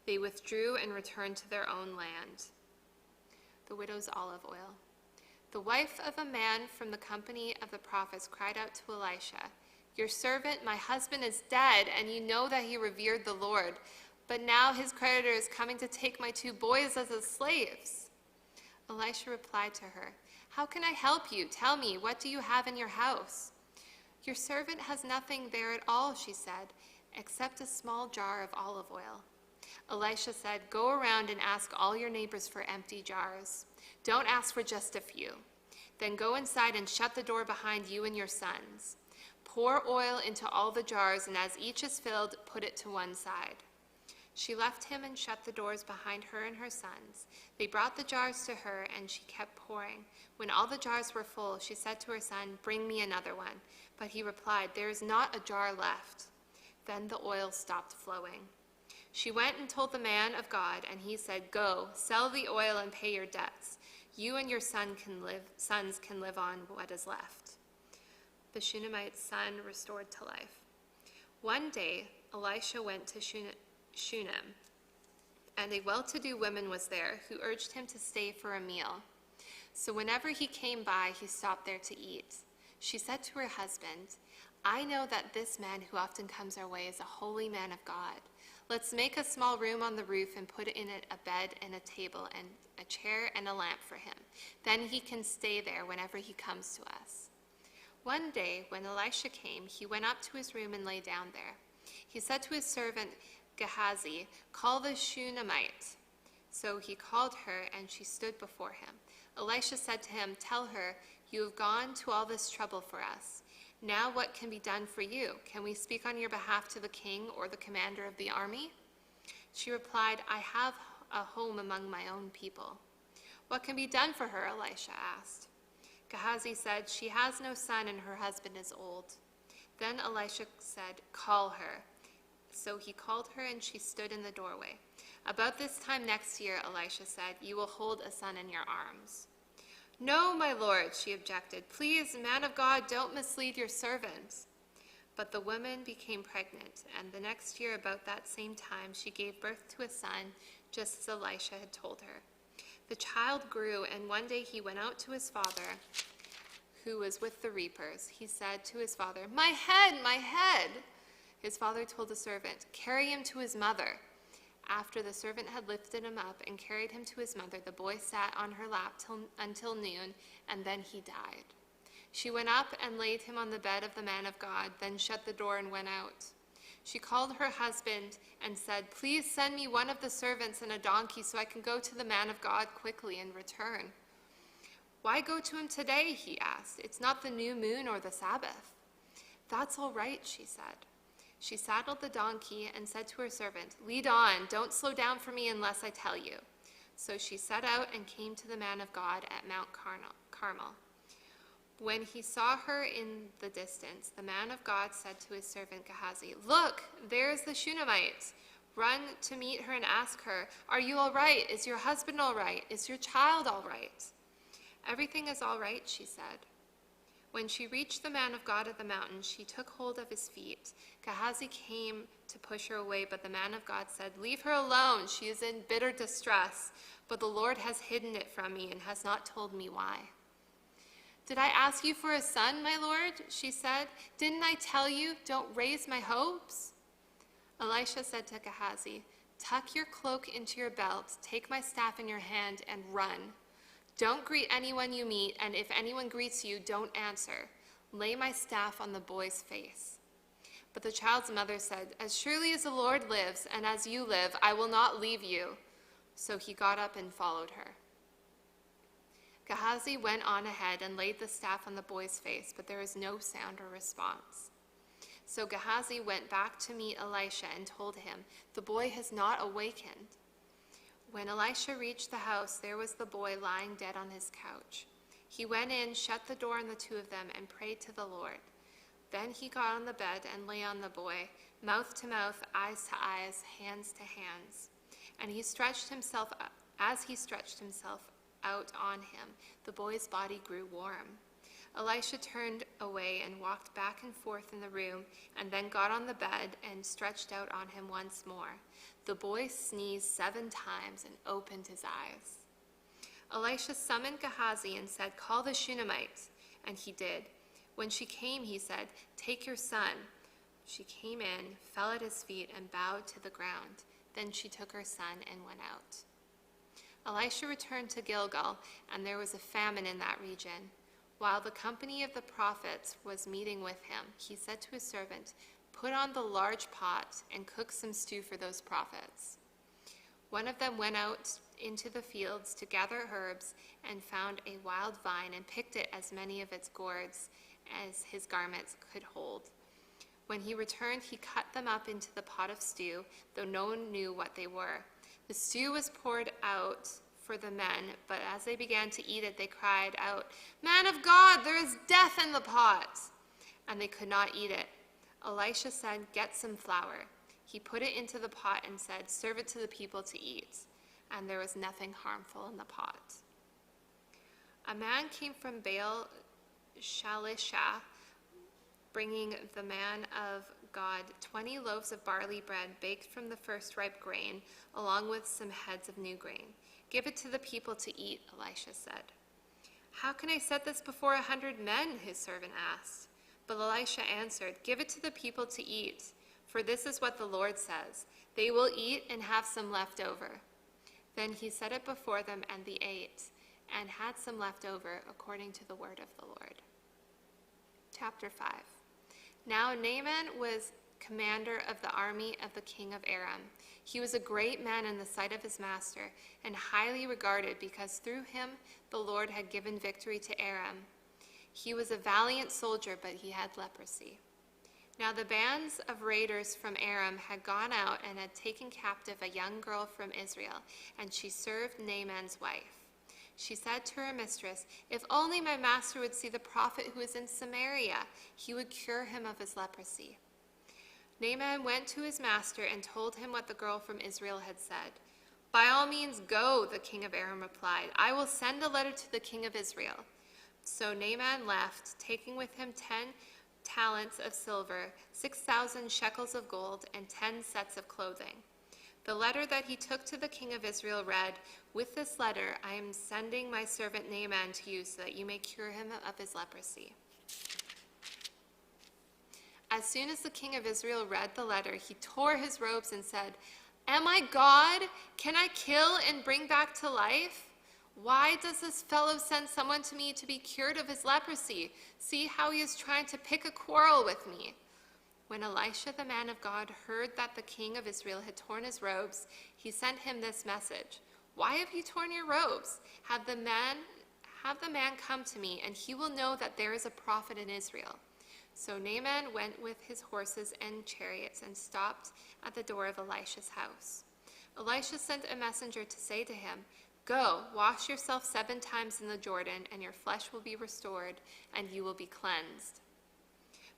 They withdrew and returned to their own land. The widow's olive oil. The wife of a man from the company of the prophets cried out to Elisha, "Your servant, my husband, is dead, and you know that he revered the Lord. But now his creditor is coming to take my 2 boys as his slaves." Elisha replied to her, "How can I help you? Tell me, what do you have in your house?" "Your servant has nothing there at all," she said, "except a small jar of olive oil." Elisha said, "Go around and ask all your neighbors for empty jars. Don't ask for just a few. Then go inside and shut the door behind you and your sons. Pour oil into all the jars, and as each is filled, put it to one side." She left him and shut the doors behind her and her sons. They brought the jars to her, and she kept pouring. When all the jars were full, she said to her son, "Bring me another one." But he replied, "There is not a jar left." Then the oil stopped flowing. She went and told the man of God, and he said, "Go, sell the oil and pay your debts. You and your sons can live on what is left." The Shunammite's son restored to life. One day, Elisha went to Shunem, and a well-to-do woman was there who urged him to stay for a meal. So whenever he came by, he stopped there to eat. She said to her husband, "I know that this man who often comes our way is a holy man of God. Let's make a small room on the roof and put in it a bed and a table and a chair and a lamp for him. Then he can stay there whenever he comes to us." One day, when Elisha came, he went up to his room and lay down there. He said to his servant Gehazi, "Call the Shunammite." So he called her, and she stood before him. Elisha said to him, "Tell her, you have gone to all this trouble for us. Now what can be done for you? Can we speak on your behalf to the king or the commander of the army?" She replied, "I have a home among my own people." "What can be done for her?" Elisha asked. Gehazi said, "She has no son and her husband is old." Then Elisha said, "Call her." So he called her, and she stood in the doorway. "About this time next year," Elisha said, "you will hold a son in your arms." "No, my lord," she objected. "Please, man of God, don't mislead your servant." But the woman became pregnant, and the next year about that same time she gave birth to a son, just as Elisha had told her. The child grew, and one day he went out to his father, who was with the reapers. He said to his father, "My head, my head!" His father told the servant, "Carry him to his mother." After the servant had lifted him up and carried him to his mother, the boy sat on her lap until noon, and then he died. She went up and laid him on the bed of the man of God, then shut the door and went out. She called her husband and said, "Please send me one of the servants and a donkey so I can go to the man of God quickly and return." "Why go to him today?" he asked. "It's not the new moon or the Sabbath." "That's all right," she said. She saddled the donkey and said to her servant, "Lead on, don't slow down for me unless I tell you." So she set out and came to the man of God at Mount Carmel. When he saw her in the distance, the man of God said to his servant Gehazi, "Look, there is the Shunammite. Run to meet her and ask her, 'Are you all right? Is your husband all right? Is your child all right?'" "Everything is all right," she said. When she reached the man of God at the mountain, she took hold of his feet. Gehazi came to push her away, but the man of God said, "Leave her alone. She is in bitter distress, but the Lord has hidden it from me and has not told me why." "Did I ask you for a son, my lord?" she said. "Didn't I tell you, don't raise my hopes?" Elisha said to Gehazi, "Tuck your cloak into your belt, take my staff in your hand, and run. Don't greet anyone you meet, and if anyone greets you, don't answer. Lay my staff on the boy's face." But the child's mother said, "As surely as the Lord lives, and as you live, I will not leave you." So he got up and followed her. Gehazi went on ahead and laid the staff on the boy's face, but there was no sound or response. So Gehazi went back to meet Elisha and told him, "The boy has not awakened." When Elisha reached the house, there was the boy lying dead on his couch. He went in, shut the door on the two of them, and prayed to the Lord. Then he got on the bed and lay on the boy, mouth to mouth, eyes to eyes, hands to hands. And as he stretched himself out on him, the boy's body grew warm. Elisha turned away and walked back and forth in the room, and then got on the bed and stretched out on him once more. The boy sneezed 7 times and opened his eyes. Elisha summoned Gehazi and said, "Call the Shunammite." And he did. When she came, he said, "Take your son." She came in, fell at his feet, and bowed to the ground. Then she took her son and went out. Elisha returned to Gilgal, and there was a famine in that region. While the company of the prophets was meeting with him, he said to his servant, "Put on the large pot and cook some stew for those prophets." One of them went out into the fields to gather herbs and found a wild vine and picked it as many of its gourds as his garments could hold. When he returned, he cut them up into the pot of stew, though no one knew what they were. The stew was poured out for the men, but as they began to eat it, they cried out, "Man of God, there is death in the pot!" And they could not eat it. Elisha said, "Get some flour." He put it into the pot and said, "Serve it to the people to eat." And there was nothing harmful in the pot. A man came from Baal Shalisha, bringing the man of God 20 loaves of barley bread baked from the first ripe grain, along with some heads of new grain. "Give it to the people to eat," Elisha said. "How can I set this before 100 men?" his servant asked. But Elisha answered, "Give it to the people to eat, for this is what the Lord says, they will eat and have some left over." Then he set it before them, and they ate, and had some left over, according to the word of the Lord. Chapter 5. Now Naaman was commander of the army of the king of Aram. He was a great man in the sight of his master, and highly regarded, because through him the Lord had given victory to Aram. He was a valiant soldier, but he had leprosy. Now the bands of raiders from Aram had gone out and had taken captive a young girl from Israel, and she served Naaman's wife. She said to her mistress, "If only my master would see the prophet who is in Samaria, he would cure him of his leprosy." Naaman went to his master and told him what the girl from Israel had said. "By all means go," the king of Aram replied. "I will send a letter to the king of Israel." So Naaman left, taking with him 10 talents of silver, 6,000 shekels of gold, and 10 sets of clothing. The letter that he took to the king of Israel read, "With this letter I am sending my servant Naaman to you so that you may cure him of his leprosy." As soon as the king of Israel read the letter, he tore his robes and said, "Am I God? Can I kill and bring back to life? Why does this fellow send someone to me to be cured of his leprosy? See how he is trying to pick a quarrel with me." When Elisha, the man of God, heard that the king of Israel had torn his robes, he sent him this message: "Why have you torn your robes? Have the man come to me, and he will know that there is a prophet in Israel." So Naaman went with his horses and chariots and stopped at the door of Elisha's house. Elisha sent a messenger to say to him, "Go, wash yourself 7 times in the Jordan, and your flesh will be restored, and you will be cleansed."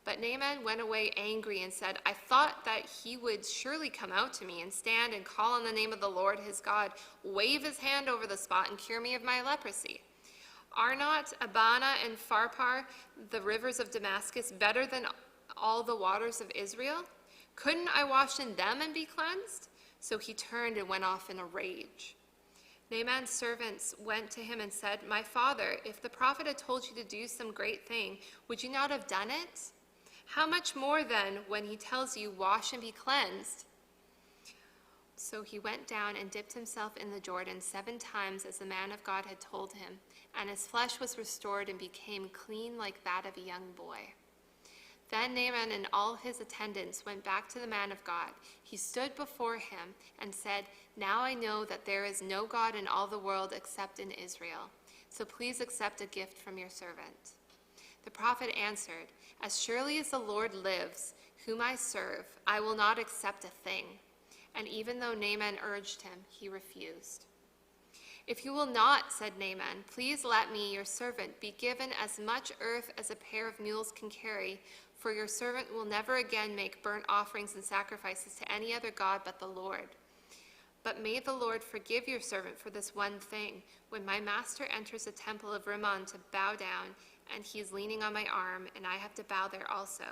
But Naaman went away angry and said, "I thought that he would surely come out to me and stand and call on the name of the Lord his God, wave his hand over the spot, and cure me of my leprosy. Are not Abana and Pharpar, the rivers of Damascus, better than all the waters of Israel? Couldn't I wash in them and be cleansed?" So he turned and went off in a rage. Naaman's servants went to him and said, "My father, if the prophet had told you to do some great thing, would you not have done it? How much more then when he tells you, 'Wash and be cleansed'?" So he went down and dipped himself in the Jordan 7 times as the man of God had told him, and his flesh was restored and became clean like that of a young boy. Then Naaman and all his attendants went back to the man of God. He stood before him and said, "Now I know that there is no God in all the world except in Israel. So please accept a gift from your servant." The prophet answered, "As surely as the Lord lives, whom I serve, I will not accept a thing." And even though Naaman urged him, he refused. "If you will not," said Naaman, "please let me, your servant, be given as much earth as a pair of mules can carry, for your servant will never again make burnt offerings and sacrifices to any other god but the Lord. But may the Lord forgive your servant for this one thing. When my master enters the temple of Rimmon to bow down, and he's leaning on my arm, and I have to bow there also.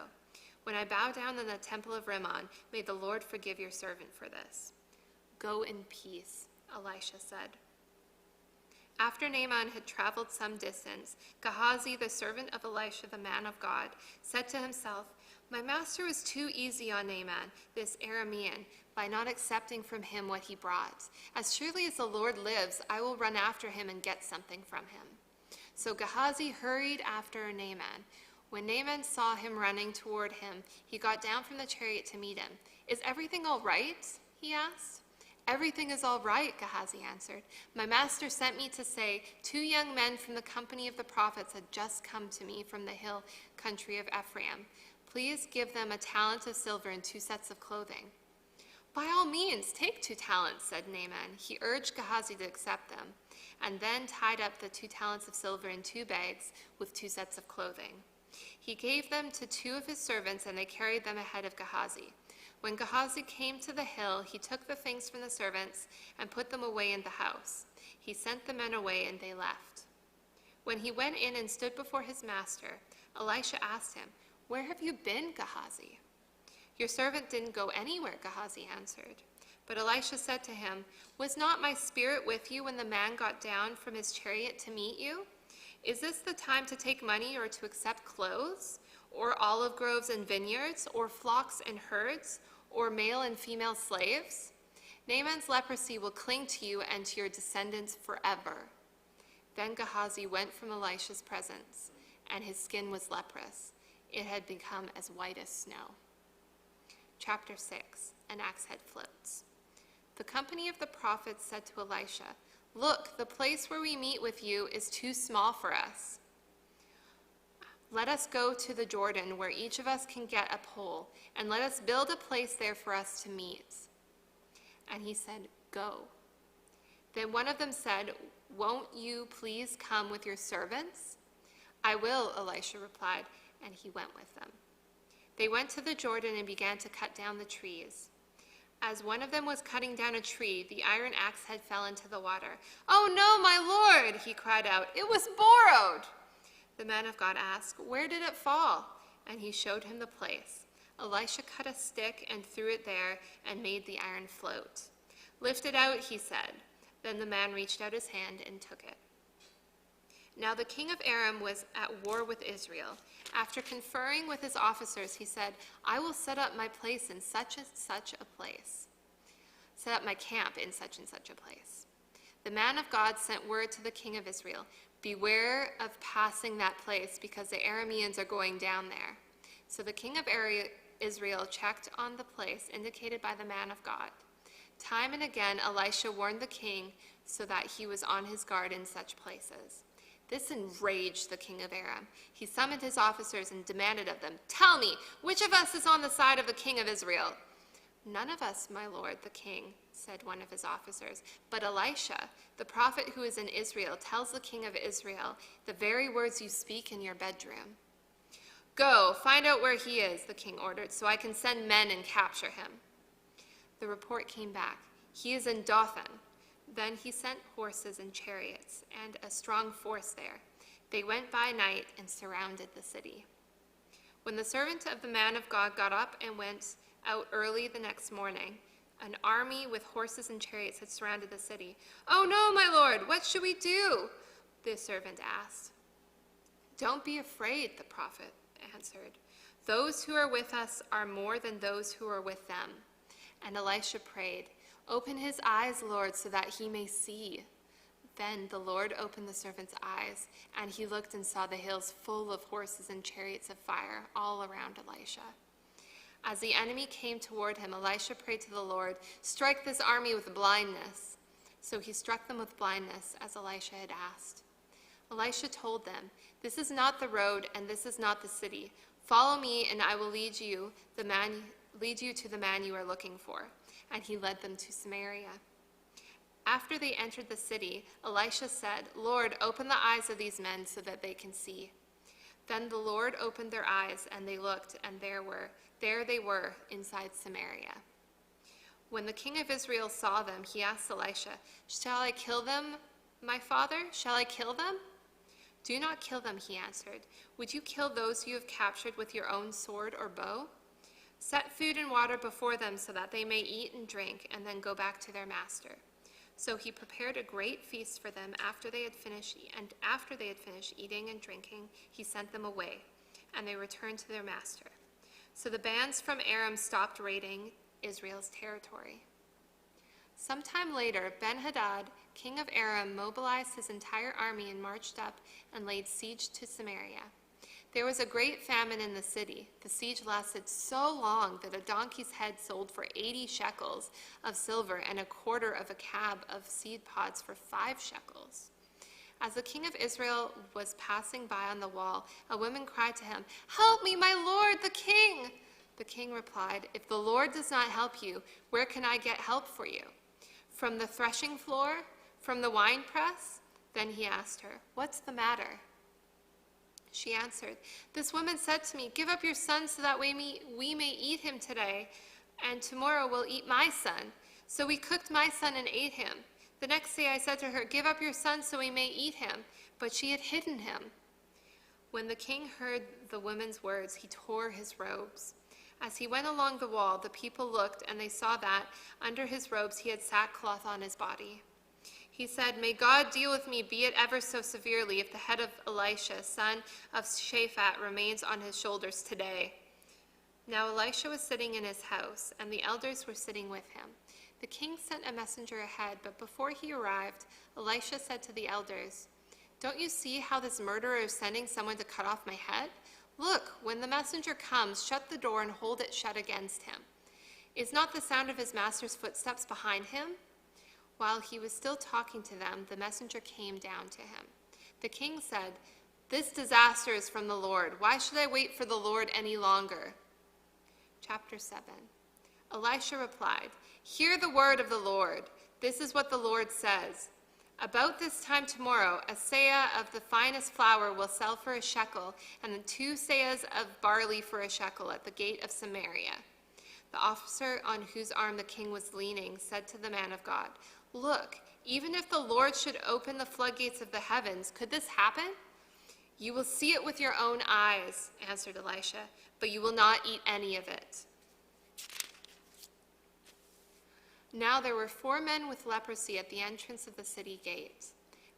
When I bow down in the temple of Rimmon, may the Lord forgive your servant for this." "Go in peace," Elisha said. After Naaman had traveled some distance, Gehazi, the servant of Elisha, the man of God, said to himself, "My master was too easy on Naaman, this Aramean, by not accepting from him what he brought. As surely as the Lord lives, I will run after him and get something from him." So Gehazi hurried after Naaman. When Naaman saw him running toward him, he got down from the chariot to meet him. "Is everything all right?" he asked. "Everything is all right," Gehazi answered. "My master sent me to say, 2 young men from the company of the prophets had just come to me from the hill country of Ephraim. Please give them a talent of silver and 2 sets of clothing." "By all means, take 2 talents, said Naaman. He urged Gehazi to accept them, and then tied up the 2 talents of silver in 2 bags with 2 sets of clothing. He gave them to 2 of his servants, and they carried them ahead of Gehazi. When Gehazi came to the hill, he took the things from the servants and put them away in the house. He sent the men away, and they left. When he went in and stood before his master, Elisha asked him, "Where have you been, Gehazi?" "Your servant didn't go anywhere," Gehazi answered. But Elisha said to him, "Was not my spirit with you when the man got down from his chariot to meet you? Is this the time to take money or to accept clothes, or olive groves and vineyards, or flocks and herds, or male and female slaves? Naaman's leprosy will cling to you and to your descendants forever." Then Gehazi went from Elisha's presence, and his skin was leprous. It had become as white as snow. Chapter 6, an axe head floats. The company of the prophets said to Elisha, "Look, the place where we meet with you is too small for us. Let us go to the Jordan where each of us can get a pole, and let us build a place there for us to meet." And he said, "Go." Then one of them said, "Won't you please come with your servants?" "I will," Elisha replied, and he went with them. They went to the Jordan and began to cut down the trees. As one of them was cutting down a tree, the iron axe head fell into the water. "Oh no, my lord," he cried out, "it was borrowed." The man of God asked, "Where did it fall?" And he showed him the place. Elisha cut a stick and threw it there and made the iron float. "Lift it out," he said. Then the man reached out his hand and took it. Now the king of Aram was at war with Israel. After conferring with his officers, he said, "I will set up my place in such and such a place. Set up my camp in such and such a place." The man of God sent word to the king of Israel, "Beware of passing that place, because the Arameans are going down there." So the king of Israel checked on the place indicated by the man of God. Time and again Elisha warned the king so that he was on his guard in such places. This enraged the king of Aram. He summoned his officers and demanded of them, "Tell me, which of us is on the side of the king of Israel?" "None of us, my lord, the king," said one of his officers. "But Elisha, the prophet who is in Israel, tells the king of Israel the very words you speak in your bedroom." "Go, find out where he is," the king ordered, "so I can send men and capture him." The report came back, "He is in Dothan." Then he sent horses and chariots and a strong force there. They went by night and surrounded the city. When the servant of the man of God got up and went out early the next morning, an army with horses and chariots had surrounded the city. "Oh no, my lord, what should we do?" the servant asked. "Don't be afraid," the prophet answered. "Those who are with us are more than those who are with them." And Elisha prayed, "Open his eyes, Lord, so that he may see." Then the Lord opened the servant's eyes, and he looked and saw the hills full of horses and chariots of fire all around Elisha. As the enemy came toward him, Elisha prayed to the Lord, "Strike this army with blindness." So he struck them with blindness, as Elisha had asked. Elisha told them, "This is not the road, and this is not the city. Follow me, and I will lead you to the man you are looking for." And he led them to Samaria. After they entered the city, Elisha said, "Lord, open the eyes of these men so that they can see." Then the Lord opened their eyes, and they looked, and there they were inside Samaria. When the king of Israel saw them, he asked Elisha, "Shall I kill them, my father? Shall I kill them?" "Do not kill them," he answered. "Would you kill those you have captured with your own sword or bow? Set food and water before them so that they may eat and drink and then go back to their master." So he prepared a great feast for them after they had finished eating and drinking, he sent them away, and they returned to their master. So the bands from Aram stopped raiding Israel's territory. Sometime later, Ben-Hadad, king of Aram, mobilized his entire army and marched up and laid siege to Samaria. There was a great famine in the city. The siege lasted so long that a donkey's head sold for 80 shekels of silver and a quarter of a cab of seed pods for 5 shekels. As the king of Israel was passing by on the wall, a woman cried to him, "Help me, my lord, the king!" The king replied, "If the Lord does not help you, where can I get help for you? From the threshing floor? From the winepress?" Then he asked her, "What's the matter?" She answered, "This woman said to me, 'Give up your son so that we may eat him today, and tomorrow we'll eat my son.' So we cooked my son and ate him. The next day I said to her, 'Give up your son so we may eat him,' but she had hidden him." When the king heard the woman's words, he tore his robes. As he went along the wall, the people looked, and they saw that under his robes he had sackcloth on his body. He said, "May God deal with me, be it ever so severely, if the head of Elisha, son of Shaphat, remains on his shoulders today." Now Elisha was sitting in his house, and the elders were sitting with him. The king sent a messenger ahead, but before he arrived, Elisha said to the elders, "Don't you see how this murderer is sending someone to cut off my head? Look, when the messenger comes, shut the door and hold it shut against him. Is not the sound of his master's footsteps behind him?" While he was still talking to them, the messenger came down to him. The king said, "This disaster is from the Lord. Why should I wait for the Lord any longer?" Chapter 7. Elisha replied, "Hear the word of the Lord. This is what the Lord says. About this time tomorrow, a seah of the finest flour will sell for a shekel, and 2 seahs of barley for a shekel at the gate of Samaria." The officer on whose arm the king was leaning said to the man of God, "Look, even if the Lord should open the floodgates of the heavens, could this happen?" "You will see it with your own eyes," answered Elisha, "but you will not eat any of it." Now there were 4 men with leprosy at the entrance of the city gate.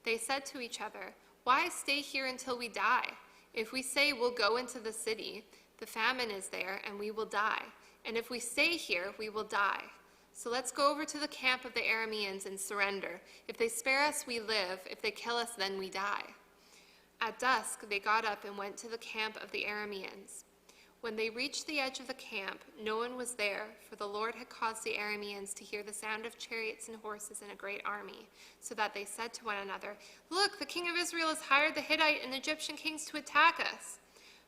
They said to each other, "Why stay here until we die? If we say we'll go into the city, the famine is there and we will die. And if we stay here, we will die. So let's go over to the camp of the Arameans and surrender. If they spare us, we live. If they kill us, then we die." At dusk, they got up and went to the camp of the Arameans. When they reached the edge of the camp, no one was there, for the Lord had caused the Arameans to hear the sound of chariots and horses and a great army, so that they said to one another, "Look, the king of Israel has hired the Hittite and Egyptian kings to attack us."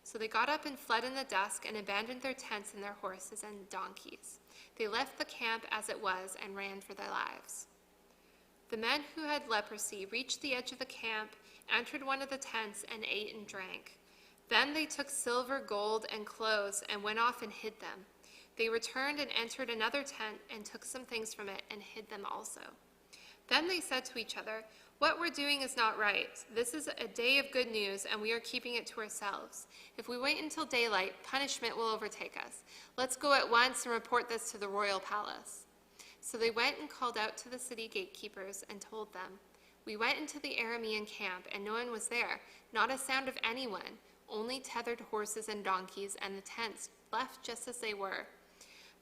So they got up and fled in the dusk and abandoned their tents and their horses and donkeys. They left the camp as it was and ran for their lives. The men who had leprosy reached the edge of the camp, entered one of the tents, and ate and drank. Then they took silver, gold, and clothes and went off and hid them. They returned and entered another tent and took some things from it and hid them also. Then they said to each other, "What we're doing is not right. This is a day of good news, and we are keeping it to ourselves. If we wait until daylight, punishment will overtake us. Let's go at once and report this to the royal palace." So they went and called out to the city gatekeepers and told them, "We went into the Aramean camp, and no one was there, not a sound of anyone, only tethered horses and donkeys, and the tents left just as they were."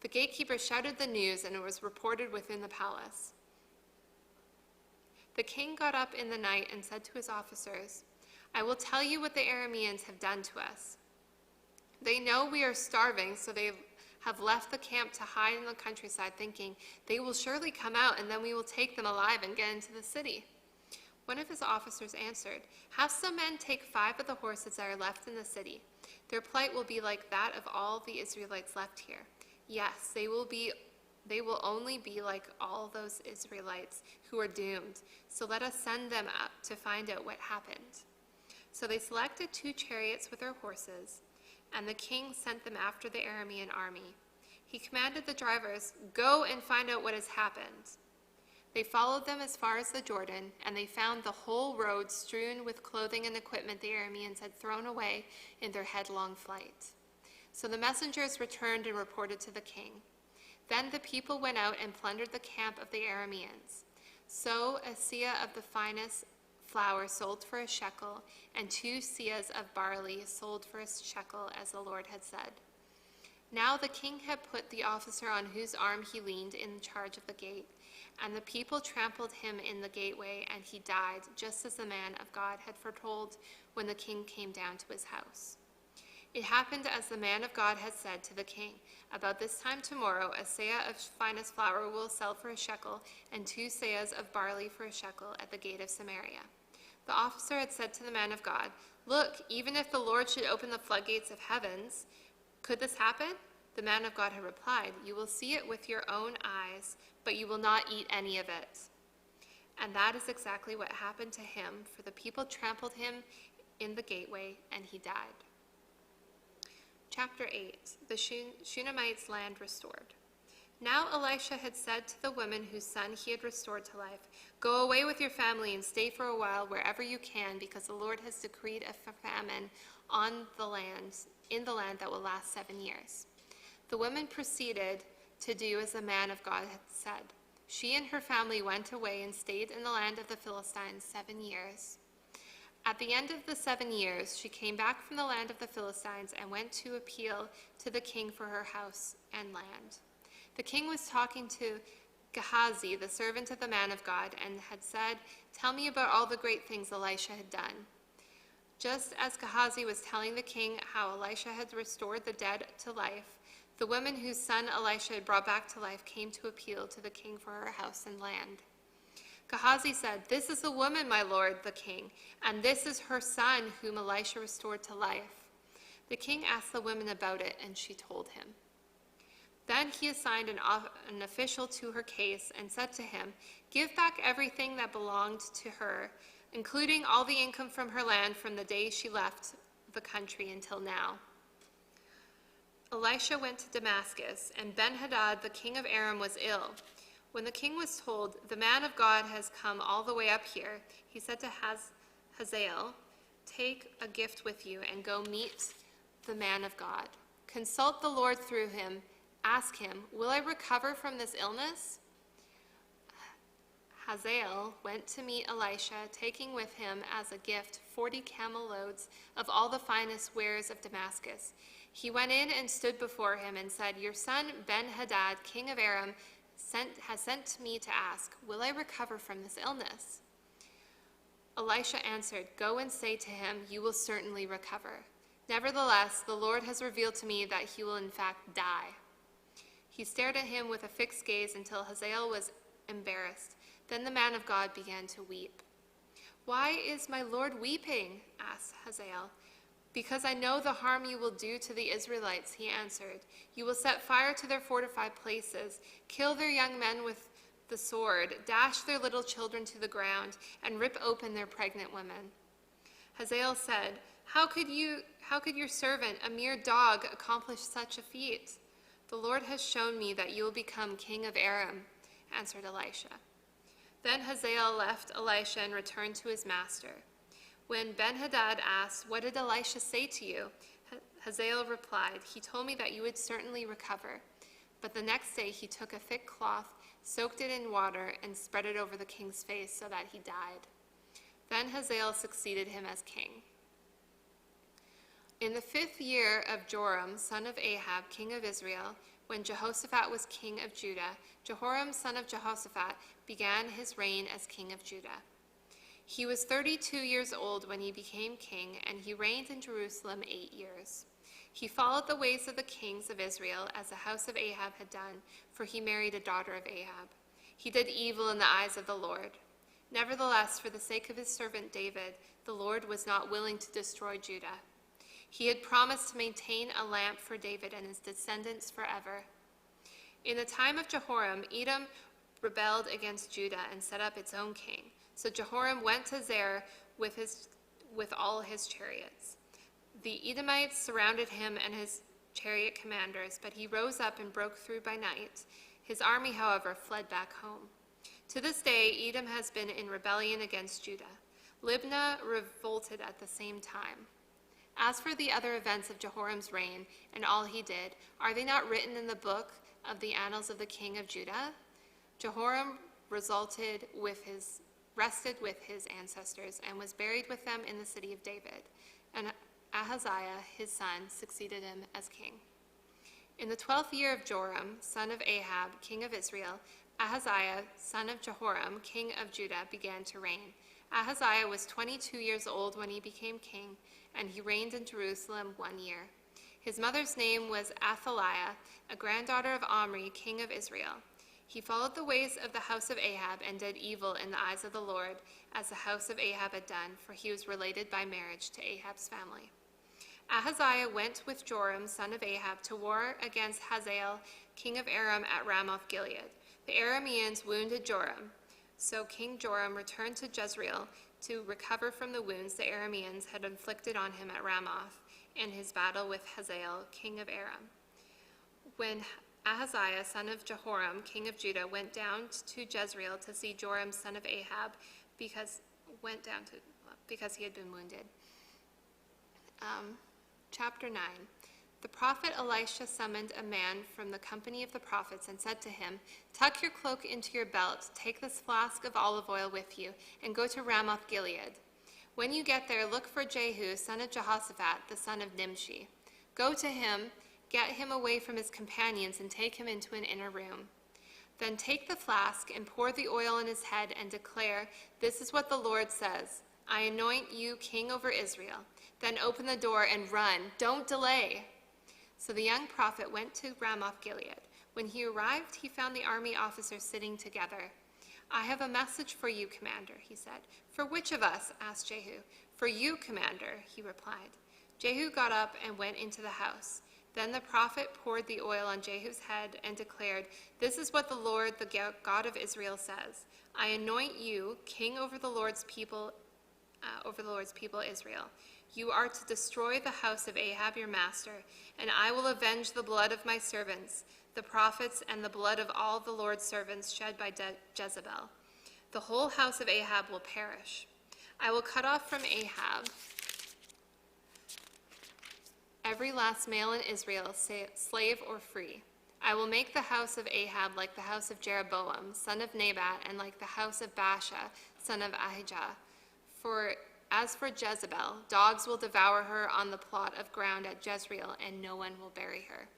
The gatekeepers shouted the news, and it was reported within the palace. The king got up in the night and said to his officers, "I will tell you what the Arameans have done to us. They know we are starving, so they have left the camp to hide in the countryside, thinking, 'They will surely come out, and then we will take them alive and get into the city.'" One of his officers answered, "Have some men take 5 of the horses that are left in the city. Their plight will be like that of all the Israelites left here. Yes, they will only be like all those Israelites who are doomed. So let us send them up to find out what happened." So they selected 2 chariots with their horses, and the king sent them after the Aramean army. He commanded the drivers, "Go and find out what has happened." They followed them as far as the Jordan, and they found the whole road strewn with clothing and equipment the Arameans had thrown away in their headlong flight. So the messengers returned and reported to the king. Then the people went out and plundered the camp of the Arameans. So a seah of the finest flour sold for a shekel, and 2 seahs of barley sold for a shekel, as the Lord had said. Now the king had put the officer on whose arm he leaned in charge of the gate, and the people trampled him in the gateway, and he died, just as the man of God had foretold when the king came down to his house. It happened as the man of God had said to the king, about this time tomorrow a seah of finest flour will sell for a shekel, and 2 seahs of barley for a shekel at the gate of Samaria. The officer had said to the man of God, look, even if the Lord should open the floodgates of heavens, could this happen? The man of God had replied, you will see it with your own eyes, but you will not eat any of it. And that is exactly what happened to him, for the people trampled him in the gateway, and he died. Chapter 8. The Shunammite's land restored. Now Elisha had said to the woman whose son he had restored to life, go away with your family and stay for a while wherever you can, because the Lord has decreed a famine in the land that will last 7 years. The woman proceeded to do as the man of God had said. She and her family went away and stayed in the land of the Philistines 7 years. At the end of the 7 years, she came back from the land of the Philistines and went to appeal to the king for her house and land. The king was talking to Gehazi, the servant of the man of God, and had said, tell me about all the great things Elisha had done. Just as Gehazi was telling the king how Elisha had restored the dead to life, the woman whose son Elisha had brought back to life came to appeal to the king for her house and land. Gehazi said, this is the woman, my lord, the king, and this is her son whom Elisha restored to life. The king asked the woman about it, and she told him. Then he assigned an official to her case and said to him, give back everything that belonged to her, including all the income from her land from the day she left the country until now. Elisha went to Damascus, and Ben-Hadad, the king of Aram, was ill. When the king was told, the man of God has come all the way up here, he said to Hazael, take a gift with you and go meet the man of God. Consult the Lord through him. Ask him, will I recover from this illness? Hazael went to meet Elisha, taking with him as a gift 40 camel loads of all the finest wares of Damascus. He went in and stood before him and said, your son Ben-Hadad, king of Aram, has sent me to ask, will I recover from this illness? Elisha answered, go and say to him, you will certainly recover. Nevertheless, the Lord has revealed to me that he will in fact die. He stared at him with a fixed gaze until Hazael was embarrassed. Then the man of God began to weep. Why is my Lord weeping? Asked Hazael. Because I know the harm you will do to the Israelites, he answered. You will set fire to their fortified places, kill their young men with the sword, dash their little children to the ground, and rip open their pregnant women. Hazael said, How could your servant, a mere dog, accomplish such a feat? The Lord has shown me that you will become king of Aram, answered Elisha. Then Hazael left Elisha and returned to his master. When Ben-Hadad asked, what did Elisha say to you? Hazael replied, he told me that you would certainly recover. But the next day he took a thick cloth, soaked it in water, and spread it over the king's face so that he died. Then Hazael succeeded him as king. In the 5th year of Joram, son of Ahab, king of Israel, when Jehoshaphat was king of Judah, Jehoram, son of Jehoshaphat, began his reign as king of Judah. He was 32 years old when he became king, and he reigned in Jerusalem 8 years. He followed the ways of the kings of Israel, as the house of Ahab had done, for he married a daughter of Ahab. He did evil in the eyes of the Lord. Nevertheless, for the sake of his servant David, the Lord was not willing to destroy Judah. He had promised to maintain a lamp for David and his descendants forever. In the time of Jehoram, Edom rebelled against Judah and set up its own king. So Jehoram went to Zair with all his chariots. The Edomites surrounded him and his chariot commanders, but he rose up and broke through by night. His army, however, fled back home. To this day, Edom has been in rebellion against Judah. Libnah revolted at the same time. As for the other events of Jehoram's reign and all he did, are they not written in the book of the annals of the king of Judah? Jehoram rested with his ancestors and was buried with them in the city of David. And Ahaziah, his son, succeeded him as king. In the 12th year of Joram, son of Ahab, king of Israel, Ahaziah, son of Jehoram, king of Judah, began to reign. Ahaziah was 22 years old when he became king, and he reigned in Jerusalem 1 year. His mother's name was Athaliah, a granddaughter of Omri, king of Israel. He followed the ways of the house of Ahab and did evil in the eyes of the Lord, as the house of Ahab had done, for he was related by marriage to Ahab's family. Ahaziah went with Joram, son of Ahab, to war against Hazael, king of Aram, at Ramoth-Gilead. The Arameans wounded Joram. So King Joram returned to Jezreel to recover from the wounds the Arameans had inflicted on him at Ramoth in his battle with Hazael, king of Aram. When Ahaziah, son of Jehoram, king of Judah, went down to Jezreel to see Joram, son of Ahab, because he had been wounded. Chapter 9. The prophet Elisha summoned a man from the company of the prophets and said to him, "Tuck your cloak into your belt, take this flask of olive oil with you, and go to Ramoth-Gilead. When you get there, look for Jehu, son of Jehoshaphat, the son of Nimshi. Go to him, get him away from his companions, and take him into an inner room. Then take the flask and pour the oil on his head and declare, 'This is what the Lord says. I anoint you king over Israel.' Then open the door and run. Don't delay." So the young prophet went to Ramoth-Gilead. When he arrived, he found the army officers sitting together. "I have a message for you, commander," he said. "For which of us?" asked Jehu. "For you, commander," he replied. Jehu got up and went into the house. Then the prophet poured the oil on Jehu's head and declared, "This is what the Lord, the God of Israel, says. I anoint you king over the Lord's people, Israel. You are to destroy the house of Ahab your master, and I will avenge the blood of my servants, the prophets, and the blood of all the Lord's servants shed by Jezebel. The whole house of Ahab will perish. I will cut off from Ahab every last male in Israel, slave or free. I will make the house of Ahab like the house of Jeroboam, son of Nebat, and like the house of Baasha, son of Ahijah. As for Jezebel, dogs will devour her on the plot of ground at Jezreel, and no one will bury her."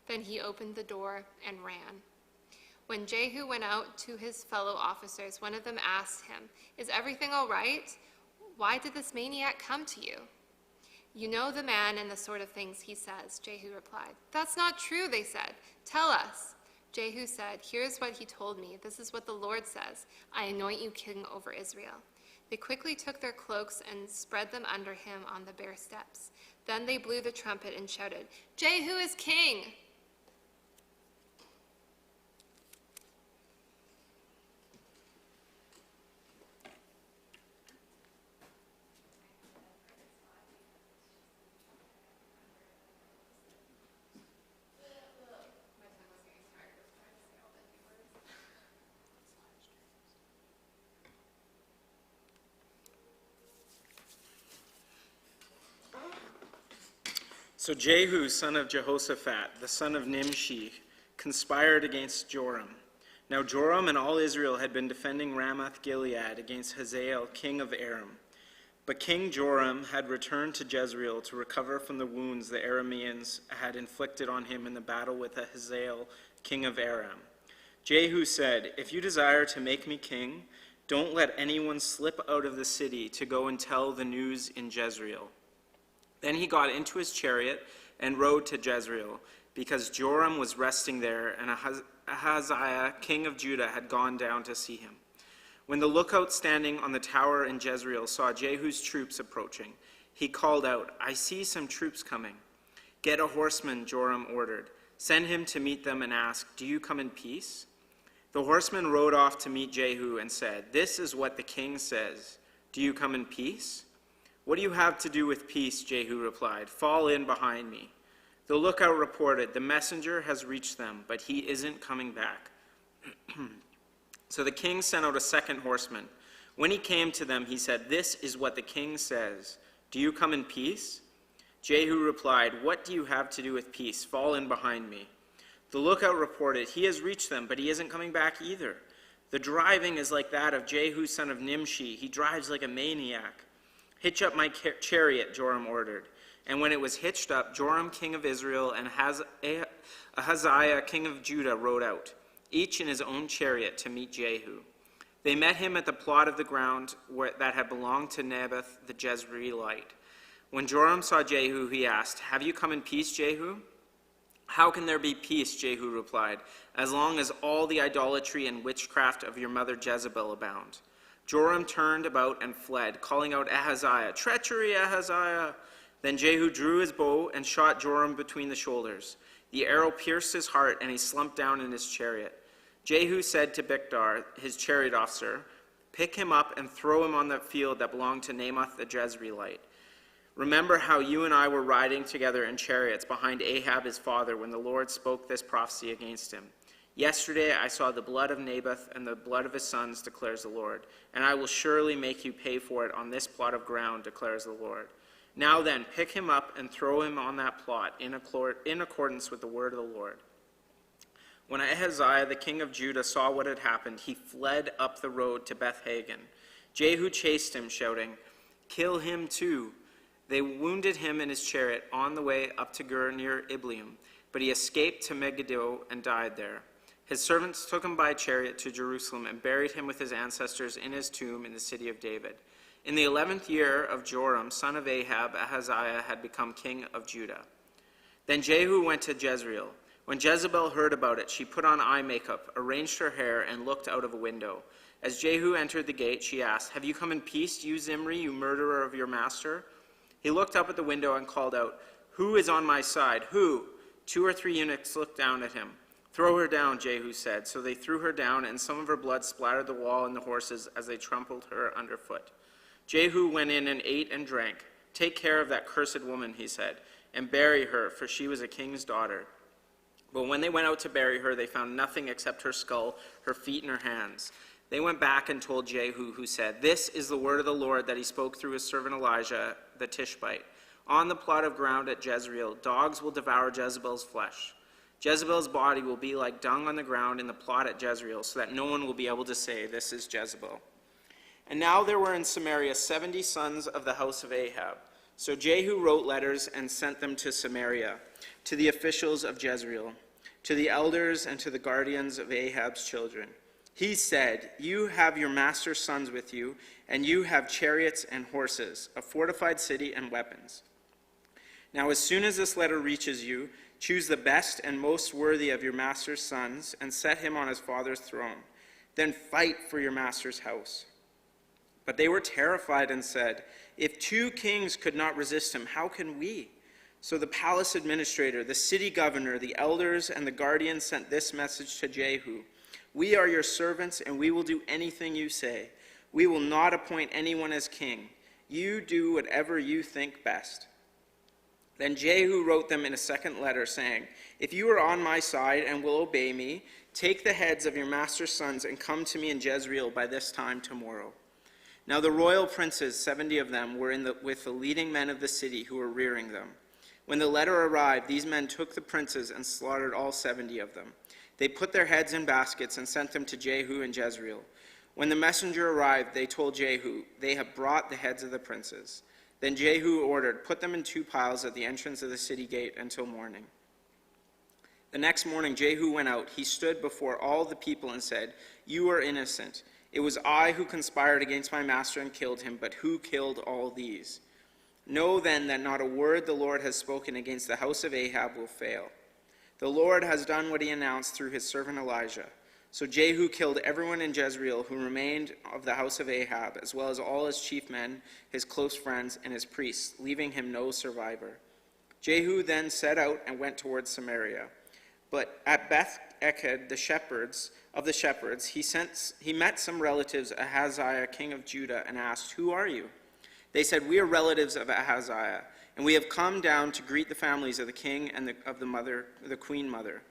Then he opened the door and ran. When Jehu went out to his fellow officers, one of them asked him, "Is everything all right? Why did this maniac come to you?" "You know the man and the sort of things he says," Jehu replied. "That's not true," they said. "Tell us." Jehu said, "Here's what he told me. This is what the Lord says. I anoint you king over Israel." They quickly took their cloaks and spread them under him on the bare steps. Then they blew the trumpet and shouted, "Jehu is king!" So Jehu, son of Jehoshaphat, the son of Nimshi, conspired against Joram. Now Joram and all Israel had been defending Ramoth-Gilead against Hazael, king of Aram. But King Joram had returned to Jezreel to recover from the wounds the Arameans had inflicted on him in the battle with Hazael, king of Aram. Jehu said, "If you desire to make me king, don't let anyone slip out of the city to go and tell the news in Jezreel." Then he got into his chariot and rode to Jezreel, because Joram was resting there, and Ahaziah, king of Judah, had gone down to see him. When the lookout standing on the tower in Jezreel saw Jehu's troops approaching, he called out, "I see some troops coming." "Get a horseman," Joram ordered. "Send him to meet them and ask, 'Do you come in peace?'" The horseman rode off to meet Jehu and said, "This is what the king says. Do you come in peace?" "What do you have to do with peace?" Jehu replied. "Fall in behind me." The lookout reported, "The messenger has reached them, but he isn't coming back." So the king sent out a second horseman. When he came to them, he said, "This is what the king says. Do you come in peace?" Jehu replied, "What do you have to do with peace? Fall in behind me." The lookout reported, "He has reached them, but he isn't coming back either. The driving is like that of Jehu, son of Nimshi. He drives like a maniac." "Hitch up my chariot," Joram ordered. And when it was hitched up, Joram, king of Israel, and Ahaziah, king of Judah, rode out, each in his own chariot, to meet Jehu. They met him at the plot of the ground that had belonged to Naboth the Jezreelite. When Joram saw Jehu, he asked, "Have you come in peace, Jehu?" "How can there be peace," Jehu replied, "as long as all the idolatry and witchcraft of your mother Jezebel abound?" Joram turned about and fled, calling out, "Ahaziah, treachery, Ahaziah!" Then Jehu drew his bow and shot Joram between the shoulders. The arrow pierced his heart, and he slumped down in his chariot. Jehu said to Bigdar, his chariot officer, "Pick him up and throw him on the field that belonged to Naboth the Jezreelite. Remember how you and I were riding together in chariots behind Ahab his father when the Lord spoke this prophecy against him. Yesterday I saw the blood of Naboth and the blood of his sons, declares the Lord, and I will surely make you pay for it on this plot of ground, declares the Lord. Now then, pick him up and throw him on that plot in accordance with the word of the Lord." When Ahaziah, the king of Judah, saw what had happened, he fled up the road to Beth-Hagan. Jehu chased him, shouting, "Kill him too." They wounded him in his chariot on the way up to Gur near Ibleam, but he escaped to Megiddo and died there. His servants took him by chariot to Jerusalem and buried him with his ancestors in his tomb in the city of David. In the 11th year of Joram, son of Ahab, Ahaziah had become king of Judah. Then Jehu went to Jezreel. When Jezebel heard about it, she put on eye makeup, arranged her hair, and looked out of a window. As Jehu entered the gate, she asked, "Have you come in peace, you Zimri, you murderer of your master?" He looked up at the window and called out, "Who is on my side? Who?" 2 or 3 eunuchs looked down at him. "Throw her down," Jehu said. So they threw her down, and some of her blood splattered the wall and the horses as they trampled her underfoot. Jehu went in and ate and drank. "Take care of that cursed woman," he said, "and bury her, for she was a king's daughter." But when they went out to bury her, they found nothing except her skull, her feet, and her hands. They went back and told Jehu, who said, "This is the word of the Lord that he spoke through his servant Elijah the Tishbite. On the plot of ground at Jezreel, dogs will devour Jezebel's flesh. Jezebel's body will be like dung on the ground in the plot at Jezreel, so that no one will be able to say, 'This is Jezebel.'" And now there were in Samaria 70 sons of the house of Ahab. So Jehu wrote letters and sent them to Samaria, to the officials of Jezreel, to the elders and to the guardians of Ahab's children. He said, "You have your master's sons with you, and you have chariots and horses, a fortified city and weapons. Now as soon as this letter reaches you, choose the best and most worthy of your master's sons and set him on his father's throne. Then fight for your master's house." But they were terrified and said, "If 2 kings could not resist him, how can we?" So the palace administrator, the city governor, the elders, and the guardians sent this message to Jehu: "We are your servants, and we will do anything you say. We will not appoint anyone as king. You do whatever you think best." Then Jehu wrote them in a second letter, saying, "If you are on my side and will obey me, take the heads of your master's sons and come to me in Jezreel by this time tomorrow." Now the royal princes, 70 of them, were with the leading men of the city who were rearing them. When the letter arrived, these men took the princes and slaughtered all 70 of them. They put their heads in baskets and sent them to Jehu in Jezreel. When the messenger arrived, they told Jehu, "They have brought the heads of the princes." Then Jehu ordered, "Put them in 2 piles at the entrance of the city gate until morning." The next morning Jehu went out. He stood before all the people and said, "You are innocent. It was I who conspired against my master and killed him, but who killed all these? Know then that not a word the Lord has spoken against the house of Ahab will fail. The Lord has done what he announced through his servant Elijah." So Jehu killed everyone in Jezreel who remained of the house of Ahab, as well as all his chief men, his close friends, and his priests, leaving him no survivor. Jehu then set out and went towards Samaria. But at Beth-Eked, the shepherds, he met some relatives, Ahaziah, king of Judah, and asked, "Who are you?" They said, "We are relatives of Ahaziah, and we have come down to greet the families of the king and of the queen mother."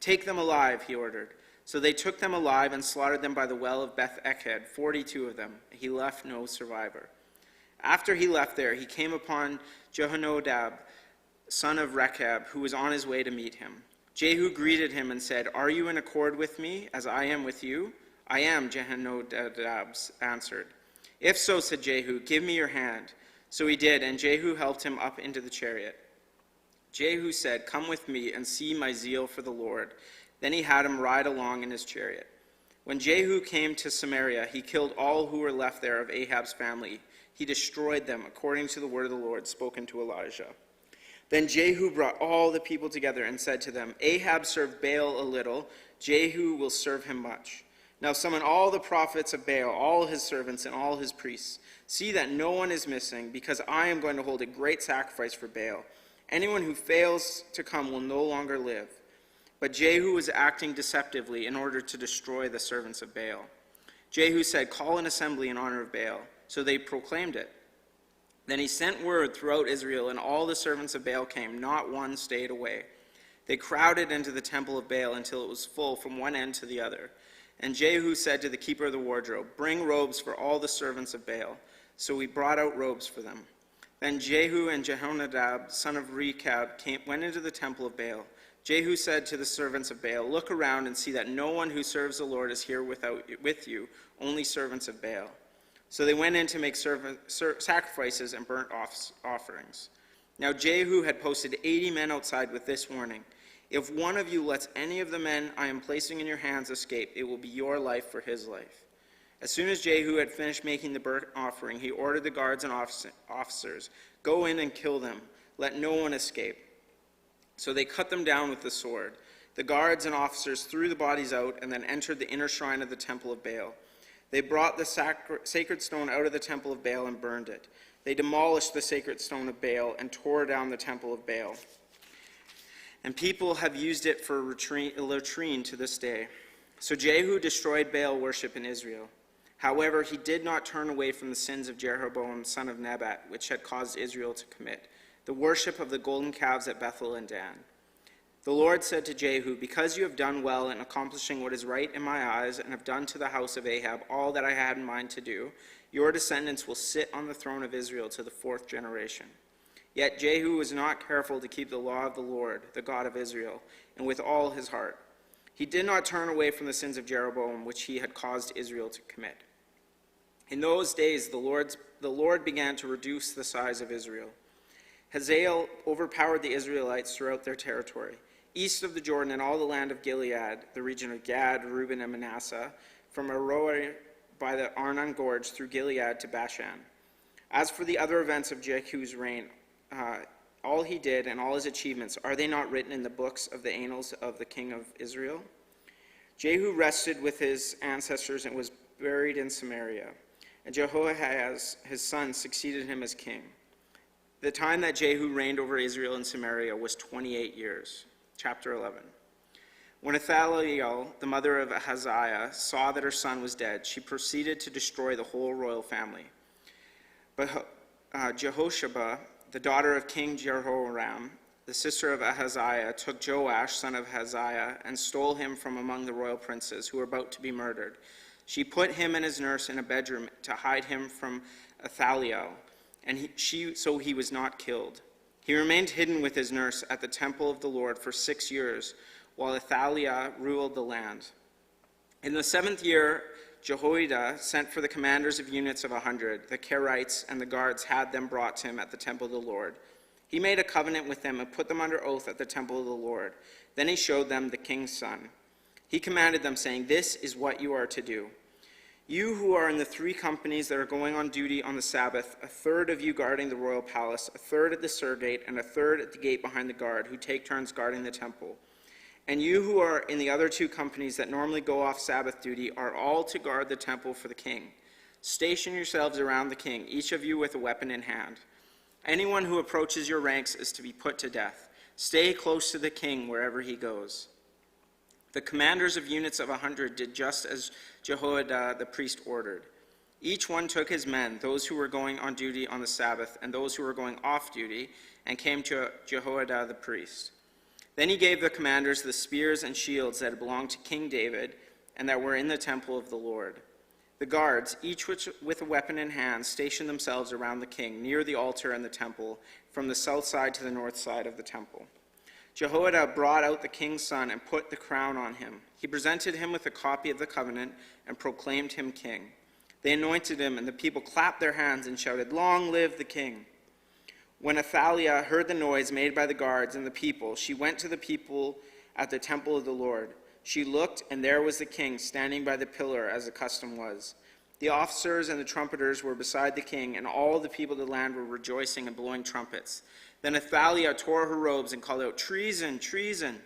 "Take them alive," he ordered. So they took them alive and slaughtered them by the well of Beth-Eked, 42 of them. He left no survivor. After he left there, he came upon Jehonadab, son of Rechab, who was on his way to meet him. Jehu greeted him and said, "Are you in accord with me, as I am with you?" "I am," Jehonadab answered. "If so," said Jehu, "give me your hand." So he did, and Jehu helped him up into the chariot. Jehu said, "Come with me and see my zeal for the Lord." Then he had him ride along in his chariot. When Jehu came to Samaria, he killed all who were left there of Ahab's family. He destroyed them, according to the word of the Lord spoken to Elijah. Then Jehu brought all the people together and said to them, "Ahab served Baal a little, Jehu will serve him much. Now summon all the prophets of Baal, all his servants and all his priests. See that no one is missing, because I am going to hold a great sacrifice for Baal. Anyone who fails to come will no longer live." But Jehu was acting deceptively in order to destroy the servants of Baal. Jehu said, "Call an assembly in honor of Baal." So they proclaimed it. Then he sent word throughout Israel, and all the servants of Baal came, not one stayed away. They crowded into the temple of Baal until it was full from one end to the other. And Jehu said to the keeper of the wardrobe, "Bring robes for all the servants of Baal." So we brought out robes for them. Then Jehu and Jehonadab, son of Rechab, went into the temple of Baal. Jehu said to the servants of Baal, "Look around and see that no one who serves the Lord is here with you, only servants of Baal." So they went in to make sacrifices and burnt offerings. Now Jehu had posted 80 men outside with this warning: "If one of you lets any of the men I am placing in your hands escape, it will be your life for his life." As soon as Jehu had finished making the burnt offering, he ordered the guards and officers, "Go in and kill them. Let no one escape." So they cut them down with the sword. The guards and officers threw the bodies out and then entered the inner shrine of the temple of Baal. They brought the sacred stone out of the temple of Baal and burned it. They demolished the sacred stone of Baal and tore down the temple of Baal. And people have used it for a latrine to this day. So Jehu destroyed Baal worship in Israel. However, he did not turn away from the sins of Jeroboam, son of Nebat, which had caused Israel to commit, the worship of the golden calves at Bethel and Dan. The Lord said to Jehu, "Because you have done well in accomplishing what is right in my eyes and have done to the house of Ahab all that I had in mind to do, your descendants will sit on the throne of Israel to the 4th generation." Yet Jehu was not careful to keep the law of the Lord, the God of Israel, and with all his heart. He did not turn away from the sins of Jeroboam, which he had caused Israel to commit. In those days, the Lord began to reduce the size of Israel. Hazael overpowered the Israelites throughout their territory, east of the Jordan and all the land of Gilead, the region of Gad, Reuben, and Manasseh, from Aroer by the Arnon Gorge through Gilead to Bashan. As for the other events of Jehu's reign, all he did and all his achievements, are they not written in the books of the annals of the king of Israel? Jehu rested with his ancestors and was buried in Samaria. And Jehoahaz, his son, succeeded him as king. The time that Jehu reigned over Israel and Samaria was 28 years. Chapter 11. When Athaliah, the mother of Ahaziah, saw that her son was dead, she proceeded to destroy the whole royal family. But Jehosheba, the daughter of King Jehoram, the sister of Ahaziah, took Joash, son of Ahaziah, and stole him from among the royal princes who were about to be murdered. She put him and his nurse in a bedroom to hide him from Athaliah, and so he was not killed. He remained hidden with his nurse at the temple of the Lord for 6 years, while Athaliah ruled the land. In the 7th year, Jehoiada sent for the commanders of units of 100. The Kerites and the guards had them brought to him at the temple of the Lord. He made a covenant with them and put them under oath at the temple of the Lord. Then he showed them the king's son. He commanded them, saying, "This is what you are to do. You who are in the 3 companies that are going on duty on the Sabbath, a third of you guarding the royal palace, a third at the Sur gate, and a third at the gate behind the guard, who take turns guarding the temple. And you who are in the other 2 companies that normally go off Sabbath duty are all to guard the temple for the king. Station yourselves around the king, each of you with a weapon in hand. Anyone who approaches your ranks is to be put to death. Stay close to the king wherever he goes." The commanders of units of 100 did just as Jehoiada the priest ordered. Each one took his men, those who were going on duty on the Sabbath and those who were going off duty, and came to Jehoiada the priest. Then he gave the commanders the spears and shields that had belonged to King David and that were in the temple of the Lord. The guards, each with a weapon in hand, stationed themselves around the king, near the altar and the temple, from the south side to the north side of the temple. Jehoiada brought out the king's son and put the crown on him. He presented him with a copy of the covenant and proclaimed him king. They anointed him, and the people clapped their hands and shouted, "Long live the king!" When Athaliah heard the noise made by the guards and the people, she went to the people at the temple of the Lord. She looked, and there was the king standing by the pillar, as the custom was. The officers and the trumpeters were beside the king, and all the people of the land were rejoicing and blowing trumpets. Then Athaliah tore her robes and called out, "Treason, treason!"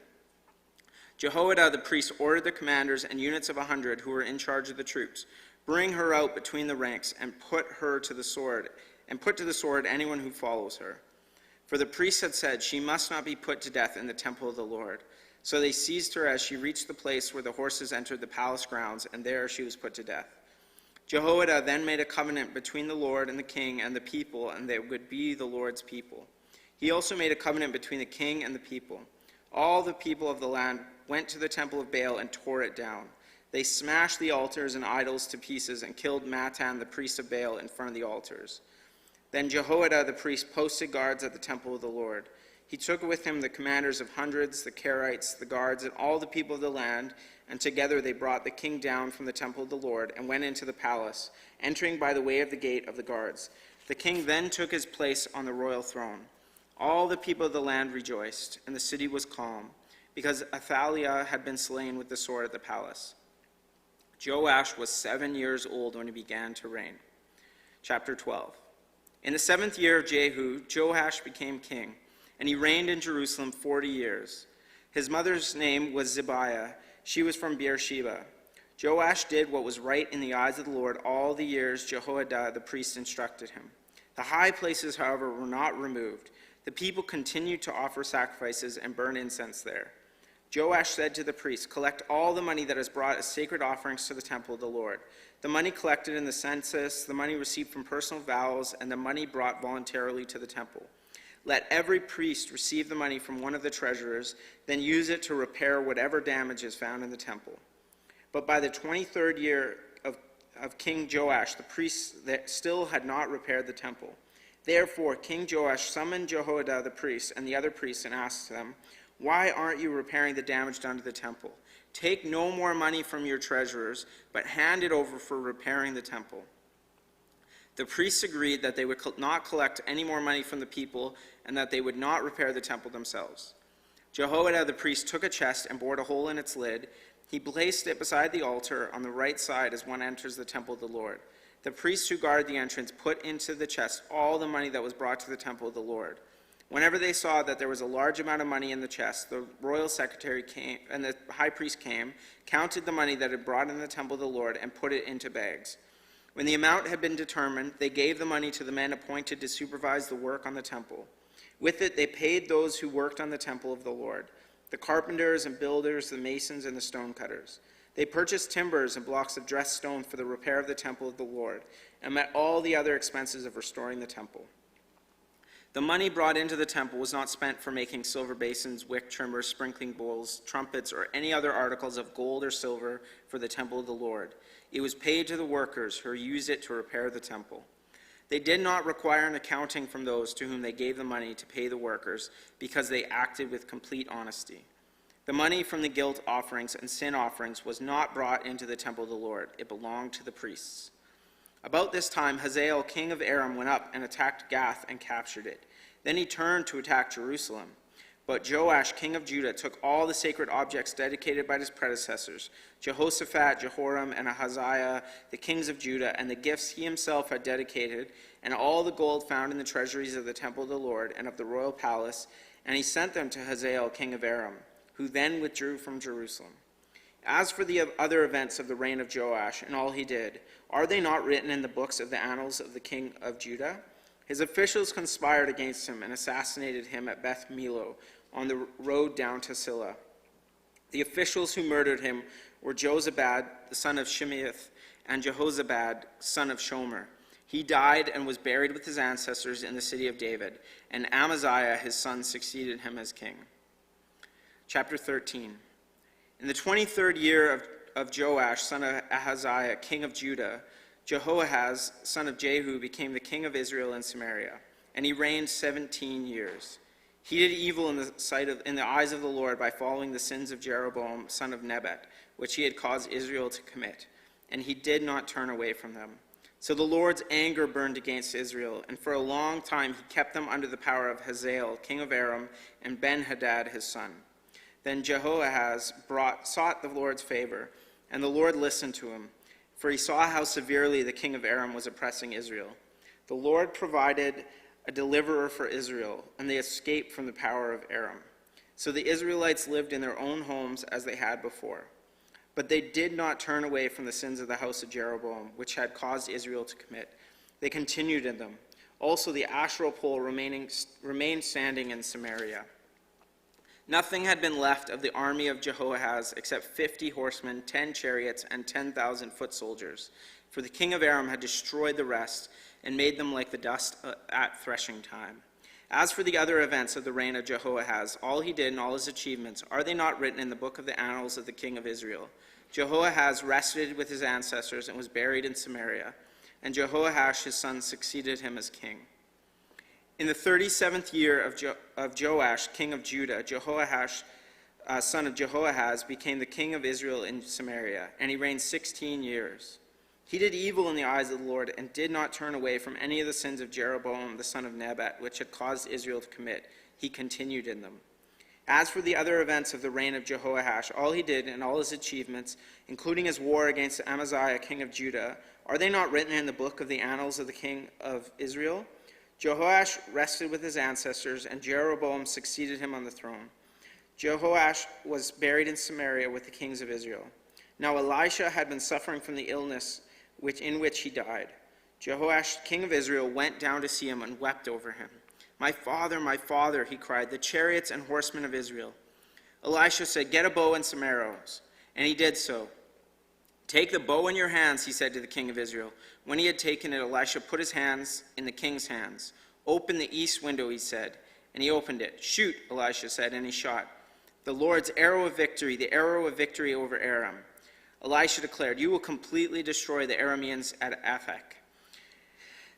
Jehoiada the priest ordered the commanders and units of 100 who were in charge of the troops, "Bring her out between the ranks and put to the sword anyone who follows her." For the priests had said, "She must not be put to death in the temple of the Lord." So they seized her as she reached the place where the horses entered the palace grounds, and there she was put to death. Jehoiada then made a covenant between the Lord and the king and the people, and they would be the Lord's people. He also made a covenant between the king and the people. All the people of the land went to the temple of Baal and tore it down. They smashed the altars and idols to pieces and killed Mattan, the priest of Baal, in front of the altars. Then Jehoiada the priest posted guards at the temple of the Lord. He took with him the commanders of hundreds, the Karites, the guards, and all the people of the land, and together they brought the king down from the temple of the Lord and went into the palace, entering by the way of the gate of the guards. The king then took his place on the royal throne. All the people of the land rejoiced, and the city was calm, because Athaliah had been slain with the sword at the palace. Joash was 7 years old when he began to reign. Chapter 12. In the 7th year of Jehu, Joash became king, and he reigned in Jerusalem 40 years. His mother's name was Zibiah. She was from Beersheba. Joash did what was right in the eyes of the Lord all the years Jehoiada the priest instructed him. The high places, however, were not removed. The people continued to offer sacrifices and burn incense there. Joash said to the priests, "Collect all the money that is brought as sacred offerings to the temple of the Lord, the money collected in the census, the money received from personal vows, and the money brought voluntarily to the temple. Let every priest receive the money from one of the treasurers, then use it to repair whatever damage is found in the temple." But by the 23rd year of King Joash, the priests still had not repaired the temple. Therefore, King Joash summoned Jehoiada the priest and the other priests and asked them, "Why aren't you repairing the damage done to the temple? Take no more money from your treasurers, but hand it over for repairing the temple." The priests agreed that they would not collect any more money from the people and that they would not repair the temple themselves. Jehoiada the priest took a chest and bored a hole in its lid. He placed it beside the altar on the right side as one enters the temple of the Lord. The priests who guarded the entrance put into the chest all the money that was brought to the temple of the Lord. Whenever they saw that there was a large amount of money in the chest, the royal secretary came, and the high priest came, counted the money that had brought in the temple of the Lord, and put it into bags. When the amount had been determined, they gave the money to the men appointed to supervise the work on the temple. With it, they paid those who worked on the temple of the Lord, the carpenters and builders, the masons and the stonecutters. They purchased timbers and blocks of dressed stone for the repair of the temple of the Lord, and met all the other expenses of restoring the temple. The money brought into the temple was not spent for making silver basins, wick trimmers, sprinkling bowls, trumpets, or any other articles of gold or silver for the temple of the Lord. It was paid to the workers who used it to repair the temple. They did not require an accounting from those to whom they gave the money to pay the workers, because they acted with complete honesty. The money from the guilt offerings and sin offerings was not brought into the temple of the Lord. It belonged to the priests. About this time, Hazael, king of Aram, went up and attacked Gath and captured it. Then he turned to attack Jerusalem. But Joash, king of Judah, took all the sacred objects dedicated by his predecessors, Jehoshaphat, Jehoram, and Ahaziah, the kings of Judah, and the gifts he himself had dedicated, and all the gold found in the treasuries of the temple of the Lord and of the royal palace, and he sent them to Hazael, king of Aram, who then withdrew from Jerusalem. As for the other events of the reign of Joash and all he did, are they not written in the books of the annals of the king of Judah? His officials conspired against him and assassinated him at Beth Millo on the road down to Silla. The officials who murdered him were Jozabad, the son of Shimeath, and Jehozabad, son of Shomer. He died and was buried with his ancestors in the city of David, and Amaziah his son succeeded him as king. Chapter 13. In the 23rd year of Joash, son of Ahaziah, king of Judah, Jehoahaz, son of Jehu, became the king of Israel in Samaria, and he reigned 17 years. He did evil in the eyes of the Lord by following the sins of Jeroboam, son of Nebat, which he had caused Israel to commit, and he did not turn away from them. So the Lord's anger burned against Israel, and for a long time he kept them under the power of Hazael, king of Aram, and Ben-Hadad his son. Then Jehoahaz sought the Lord's favor, and the Lord listened to him, for he saw how severely the king of Aram was oppressing Israel. The Lord provided a deliverer for Israel, and they escaped from the power of Aram. So the Israelites lived in their own homes as they had before. But they did not turn away from the sins of the house of Jeroboam, which had caused Israel to commit. They continued in them. Also the Asherah pole remained standing in Samaria. Nothing had been left of the army of Jehoahaz except 50 horsemen, 10 chariots, and 10,000 foot soldiers. For the king of Aram had destroyed the rest and made them like the dust at threshing time. As for the other events of the reign of Jehoahaz, all he did and all his achievements, are they not written in the book of the annals of the king of Israel? Jehoahaz rested with his ancestors and was buried in Samaria, and Jehoash his son succeeded him as king. In the 37th year of Joash, king of Judah, Jehoash, son of Jehoahaz, became the king of Israel in Samaria, and he reigned 16 years. He did evil in the eyes of the Lord and did not turn away from any of the sins of Jeroboam, the son of Nebat, which had caused Israel to commit. He continued in them. As for the other events of the reign of Jehoash, all he did and all his achievements, including his war against Amaziah, king of Judah, are they not written in the book of the annals of the king of Israel? Jehoash rested with his ancestors, and Jeroboam succeeded him on the throne. Jehoash was buried in Samaria with the kings of Israel. Now Elisha had been suffering from the illness in which he died. Jehoash, king of Israel, went down to see him and wept over him. My father, he cried, the chariots and horsemen of Israel. Elisha said, get a bow and some arrows. And he did so. Take the bow in your hands, he said to the king of Israel. When he had taken it, Elisha put his hands in the king's hands. Open the east window, he said. And he opened it. Shoot, Elisha said, and he shot. The Lord's arrow of victory, the arrow of victory over Aram. Elisha declared, you will completely destroy the Arameans at Aphek.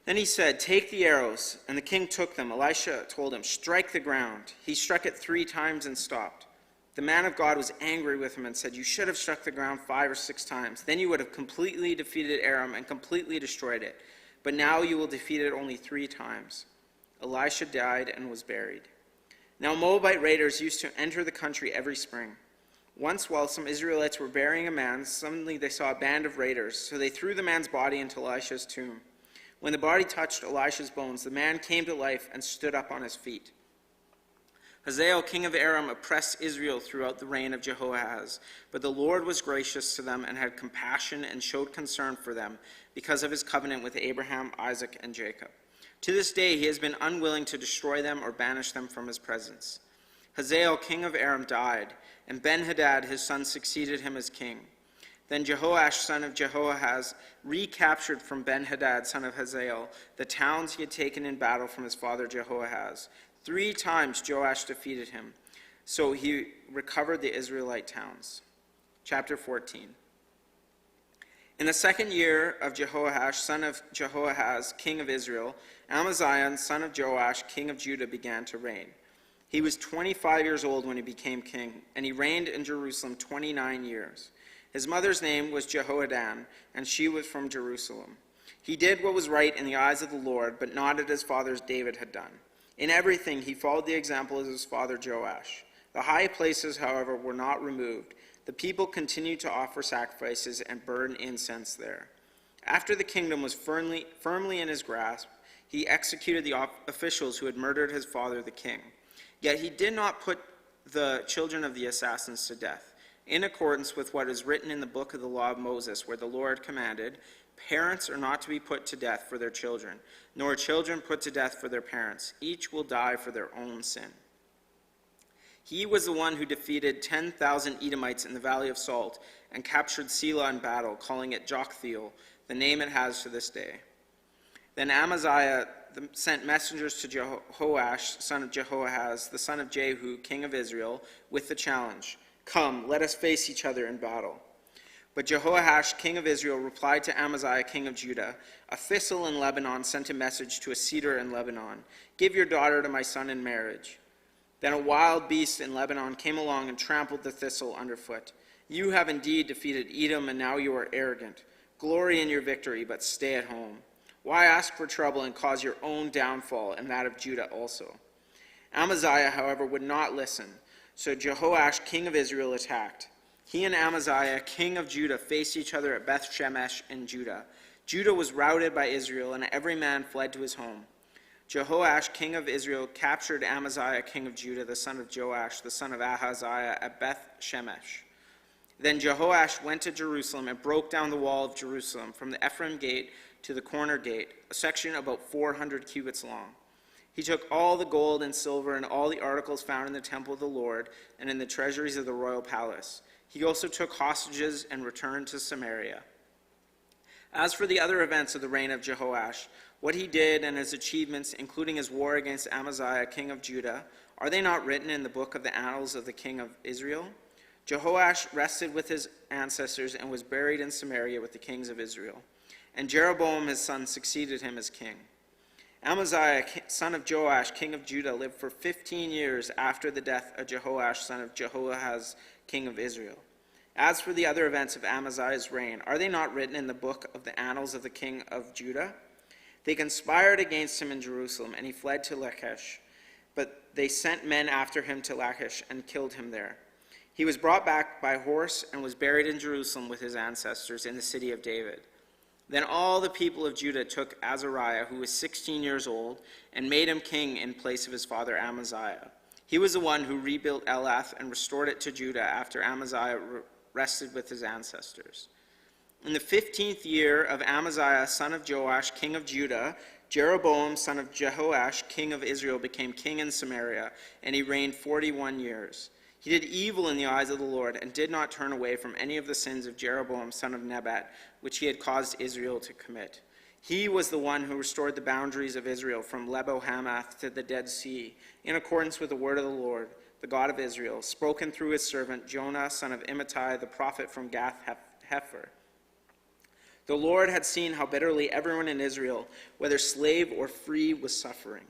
Then he said, take the arrows. And the king took them. Elisha told him, strike the ground. He struck it 3 times and stopped. The man of God was angry with him and said, you should have struck the ground 5 or 6 times. Then you would have completely defeated Aram and completely destroyed it. But now you will defeat it only 3 times. Elisha died and was buried. Now Moabite raiders used to enter the country every spring. Once, while some Israelites were burying a man, suddenly they saw a band of raiders. So they threw the man's body into Elisha's tomb. When the body touched Elisha's bones, the man came to life and stood up on his feet. Hazael, king of Aram, oppressed Israel throughout the reign of Jehoahaz. But the Lord was gracious to them and had compassion and showed concern for them because of his covenant with Abraham, Isaac, and Jacob. To this day, he has been unwilling to destroy them or banish them from his presence. Hazael, king of Aram, died, and Ben-Hadad, his son, succeeded him as king. Then Jehoash, son of Jehoahaz, recaptured from Ben-Hadad, son of Hazael, the towns he had taken in battle from his father Jehoahaz. 3 times Joash defeated him, so he recovered the Israelite towns. Chapter 14. In the 2nd year of Jehoash, son of Jehoahaz, king of Israel, Amaziah, son of Joash, king of Judah, began to reign. He was 25 years old when he became king, and he reigned in Jerusalem 29 years. His mother's name was Jehoadan, and she was from Jerusalem. He did what was right in the eyes of the Lord, but not as his father David had done. In everything he followed the example of his father Joash. The high places, however, were not removed. The people continued to offer sacrifices and burn incense there. After the kingdom was firmly in his grasp, he executed the officials who had murdered his father the king. Yet he did not put the children of the assassins to death, in accordance with what is written in the book of the law of Moses, where the Lord commanded, parents are not to be put to death for their children, nor children put to death for their parents. Each will die for their own sin. He was the one who defeated 10,000 Edomites in the Valley of Salt and captured Selah in battle, calling it Joktheel, the name it has to this day. Then Amaziah sent messengers to Jehoash, son of Jehoahaz, the son of Jehu, king of Israel, with the challenge, "Come, let us face each other in battle." But Jehoash, king of Israel, replied to Amaziah, king of Judah, "A thistle in Lebanon sent a message to a cedar in Lebanon, 'Give your daughter to my son in marriage.' Then a wild beast in Lebanon came along and trampled the thistle underfoot. You have indeed defeated Edom, and now you are arrogant. Glory in your victory, but stay at home. Why ask for trouble and cause your own downfall and that of Judah also?" Amaziah, however, would not listen. So Jehoash, king of Israel, attacked. He and Amaziah, king of Judah, faced each other at Beth Shemesh in Judah. Judah was routed by Israel, and every man fled to his home. Jehoash, king of Israel, captured Amaziah, king of Judah, the son of Joash, the son of Ahaziah, at Beth Shemesh. Then Jehoash went to Jerusalem and broke down the wall of Jerusalem from the Ephraim gate to the corner gate, a section about 400 cubits long. He took all the gold and silver and all the articles found in the temple of the Lord and in the treasuries of the royal palace. He also took hostages and returned to Samaria. As for the other events of the reign of Jehoash, what he did and his achievements, including his war against Amaziah, king of Judah, are they not written in the book of the annals of the king of Israel? Jehoash rested with his ancestors and was buried in Samaria with the kings of Israel. And Jeroboam his son succeeded him as king. Amaziah, son of Joash, king of Judah, lived for 15 years after the death of Jehoash, son of Jehoahaz, king of Israel. As for the other events of Amaziah's reign, are they not written in the book of the annals of the king of Judah? They conspired against him in Jerusalem, and he fled to Lachish. But they sent men after him to Lachish and killed him there. He was brought back by horse and was buried in Jerusalem with his ancestors in the city of David. Then all the people of Judah took Azariah, who was 16 years old, and made him king in place of his father Amaziah. He was the one who rebuilt Elath and restored it to Judah after Amaziah rested with his ancestors. In the 15th year of Amaziah, son of Joash, king of Judah, Jeroboam, son of Jehoash, king of Israel, became king in Samaria, and he reigned 41 years. He did evil in the eyes of the Lord and did not turn away from any of the sins of Jeroboam, son of Nebat, which he had caused Israel to commit. He was the one who restored the boundaries of Israel from Lebo-Hamath to the Dead Sea, in accordance with the word of the Lord, the God of Israel, spoken through his servant Jonah, son of Amittai, the prophet from Gath-Hepher. The Lord had seen how bitterly everyone in Israel, whether slave or free, was suffering.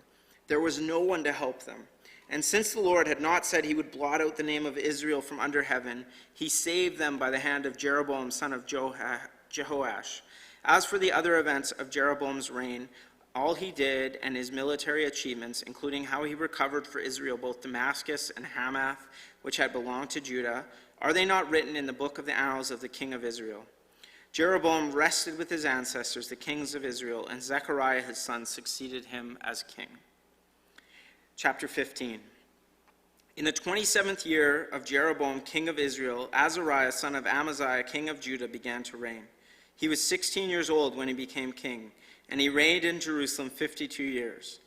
There was no one to help them. And since the Lord had not said he would blot out the name of Israel from under heaven, he saved them by the hand of Jeroboam, son of Jehoash. As for the other events of Jeroboam's reign, all he did and his military achievements, including how he recovered for Israel both Damascus and Hamath, which had belonged to Judah, are they not written in the book of the annals of the king of Israel? Jeroboam rested with his ancestors, the kings of Israel, and Zechariah his son succeeded him as king. Chapter 15. In the 27th year of Jeroboam, king of Israel, Azariah, son of Amaziah, king of Judah, began to reign. He was 16 years old when he became king, and he reigned in Jerusalem 52 years.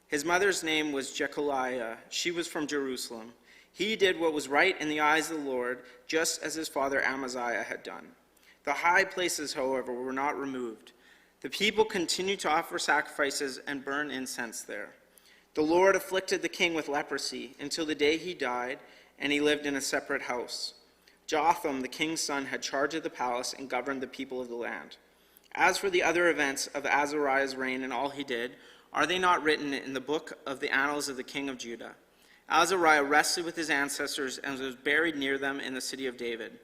His mother's name was Jecholiah. She was from Jerusalem. He did what was right in the eyes of the Lord, just as his father Amaziah had done. The high places, however, were not removed. The people continued to offer sacrifices and burn incense there. The Lord afflicted the king with leprosy until the day he died, and he lived in a separate house. Jotham, the king's son, had charge of the palace and governed the people of the land. As for the other events of Azariah's reign and all he did, are they not written in the book of the annals of the king of Judah? Azariah rested with his ancestors and was buried near them in the city of David.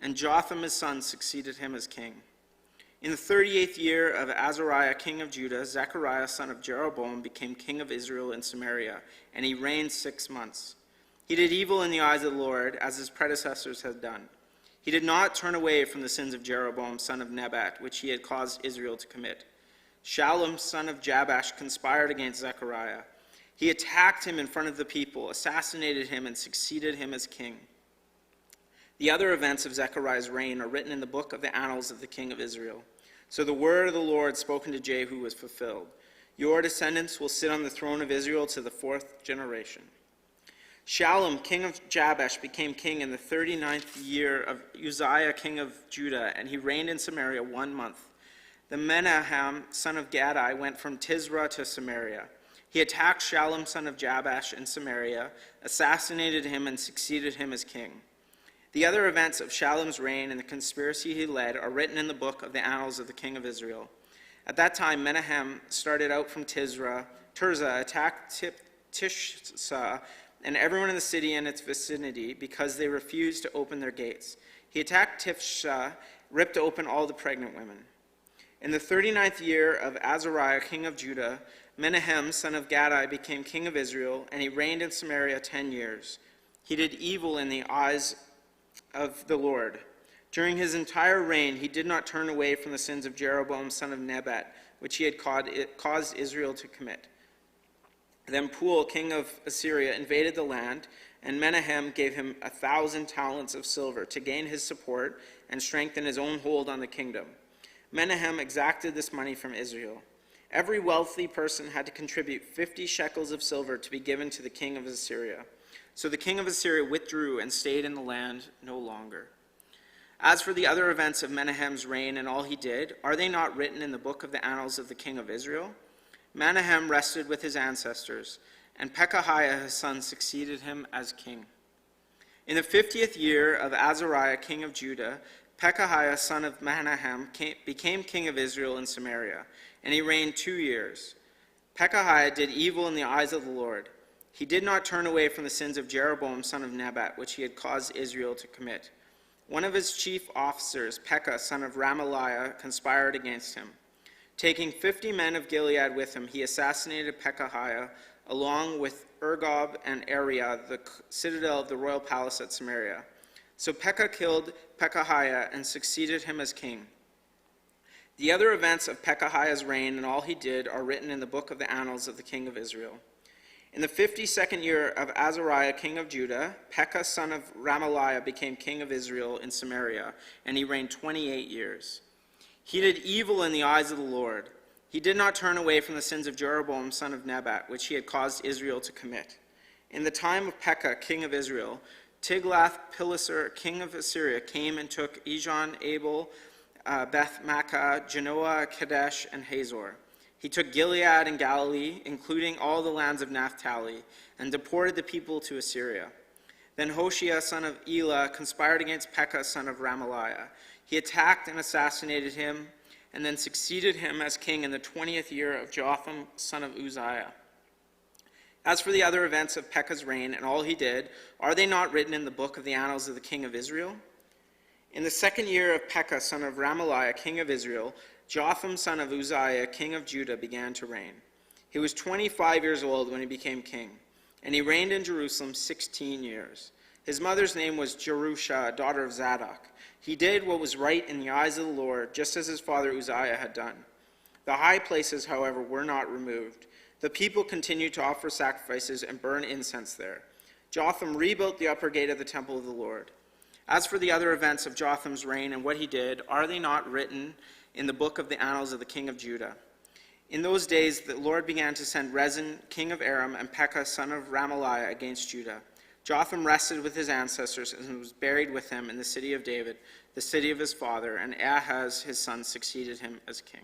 And Jotham his son succeeded him as king. In the 38th year of Azariah, king of Judah, Zechariah, son of Jeroboam, became king of Israel in Samaria, and he reigned 6 months. He did evil in the eyes of the Lord, as his predecessors had done. He did not turn away from the sins of Jeroboam, son of Nebat, which he had caused Israel to commit. Shallum, son of Jabesh, conspired against Zechariah. He attacked him in front of the people, assassinated him, and succeeded him as king. The other events of Zechariah's reign are written in the book of the annals of the king of Israel. So the word of the Lord spoken to Jehu was fulfilled. Your descendants will sit on the throne of Israel to the 4th generation. Shallum, king of Jabesh, became king in the 39th year of Uzziah, king of Judah, and he reigned in Samaria 1 month. then Menahem, son of Gadi, went from Tisra to Samaria. He attacked Shallum, son of Jabesh, in Samaria, assassinated him, and succeeded him as king. The other events of Shallum's reign and the conspiracy he led are written in the book of the annals of the king of Israel. At that time, Menahem started out from Tirzah, attacked Tishsa, and everyone in the city and its vicinity, because they refused to open their gates. He attacked Tifsha, ripped open all the pregnant women. In the 39th year of Azariah, king of Judah, Menahem, son of Gadi, became king of Israel, and he reigned in Samaria 10 years. He did evil in the eyes of the Lord. During his entire reign, he did not turn away from the sins of Jeroboam, son of Nebat, which he had caused Israel to commit. Then Pul, king of Assyria, invaded the land, and Menahem gave him 1,000 talents of silver to gain his support and strengthen his own hold on the kingdom. Menahem exacted this money from Israel. Every wealthy person had to contribute 50 shekels of silver to be given to the king of Assyria. So the king of Assyria withdrew and stayed in the land no longer. As for the other events of Menahem's reign and all he did, are they not written in the book of the annals of the king of Israel? Menahem rested with his ancestors, and Pekahiah his son succeeded him as king. In the 50th year of Azariah king of Judah, Pekahiah son of Menahem became king of Israel in Samaria, and he reigned 2 years. Pekahiah did evil in the eyes of the Lord. He did not turn away from the sins of Jeroboam son of Nebat, which he had caused Israel to commit. One of his chief officers, Pekah son of Ramaliah, conspired against him. Taking 50 men of Gilead with him, he assassinated Pekahiah, along with Ergob and Ariah, the citadel of the royal palace at Samaria. So Pekah killed Pekahiah and succeeded him as king. The other events of Pekahiah's reign and all he did are written in the book of the annals of the king of Israel. In the 52nd year of Azariah king of Judah, Pekah son of Ramaliah became king of Israel in Samaria, and he reigned 28 years. He did evil in the eyes of the Lord. He did not turn away from the sins of Jeroboam son of Nebat, which he had caused Israel to commit. In the time of Pekah king of Israel, Tiglath-Pileser king of Assyria came and took Ijon, Abel, Beth-Makkah, Genoa, Kadesh, and Hazor. He took Gilead and Galilee, including all the lands of Naphtali, and deported the people to Assyria. Then Hoshea, son of Elah, conspired against Pekah, son of Ramaliah. He attacked and assassinated him, and then succeeded him as king in the 20th year of Jotham, son of Uzziah. As for the other events of Pekah's reign and all he did, are they not written in the book of the annals of the king of Israel? In the 2nd year of Pekah, son of Ramaliah, king of Israel, Jotham, son of Uzziah, king of Judah, began to reign. He was 25 years old when he became king, and he reigned in Jerusalem 16 years. His mother's name was Jerusha, daughter of Zadok. He did what was right in the eyes of the Lord, just as his father Uzziah had done. The high places, however, were not removed. The people continued to offer sacrifices and burn incense there. Jotham rebuilt the upper gate of the temple of the Lord. As for the other events of Jotham's reign and what he did, are they not written in the book of the annals of the king of Judah? In those days the Lord began to send Rezin, king of Aram, and Pekah, son of Ramaliah, against Judah. Jotham rested with his ancestors and was buried with them in the city of David, the city of his father, and Ahaz his son succeeded him as king.